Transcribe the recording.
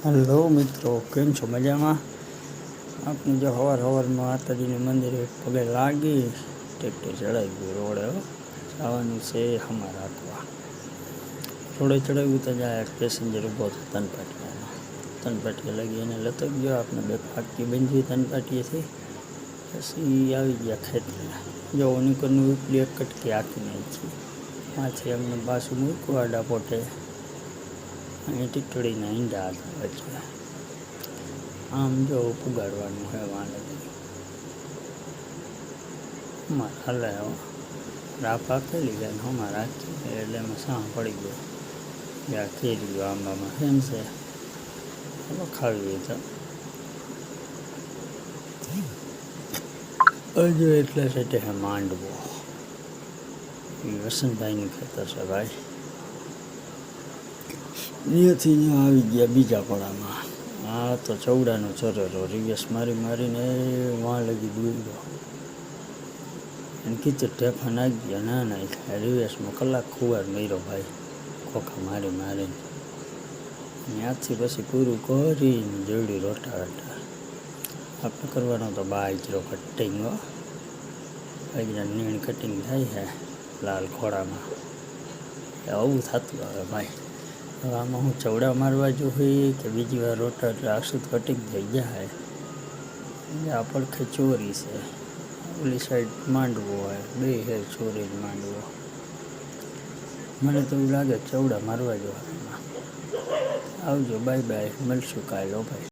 Hello મિત્રો, કેમ છો? મજામાં? આપણે જો સવારમાં માતાજીને મંદિરે પગે લાગી ટ્રેક્ટર ચડાવી ગયું રોડે જવાનું છે હમા રાખવા. રોડે ચડાવ્યું તો જાય પેસેન્જર ઊભો હતો તનપાટીએ લાગી એને લતો ગયો. આપણે બે ફાટકી બંધી તનપાટીએથી પછી આવી ગયા ખેતરે. જો ઓનિકોનું ઉપલી એક કટકી આખી નાખી આથી અમને પાછું મૂક્યું આડા પોટે. અહીં ટીકડીના ઈંડા હતા વચ્ચે. આમ જો પુગાડવાનું હે વાંડે અમારે હાલે રાપ આપેલી જાય હમણાં રાખી એટલે એમાં સાહ પડી ગયો. ત્યાં કેરી આંબામાં કેમ છે ખાવી તો હજુ એટલે સેટે હે માંડવો. એ વસંતભાઈનું ખેતર છે ભાઈ. અહીંયાથી આવી ગયા બીજા પડામાં. આ તો ચૌડાનો ચરેલો રિવેસ મારીને વાં લગી દૂર્યો એને કીધું ટેફા નાખી ગયા. ના રિવેસમાં કલાક ખુવાર મેર્યો ભાઈ, ખોખા મારીને ત્યાંથી પછી પૂરું કરીને જોડી રોટાવેટા આપણે કરવાનો તો બાજરો કટિંગ બાજરાની નીણ કટિંગ થાય છે લાલ ખોડામાં. આવું થતું આવે ભાઈ. હવે આમાં હું ચવડા મારવા જોઈએ કે બીજી વાર રોટા એટલે આખું કટિંગ થઈ જાય. આ પડખે ચોરી છે, ઓલી સાઈડ માંડવો હોય, બે હે ચોરી માંડવો. મને તો એવું લાગે ચવડા મારવા જોઈએ. આવજો, બાય બાય, મળશું કાલે ભાઈ.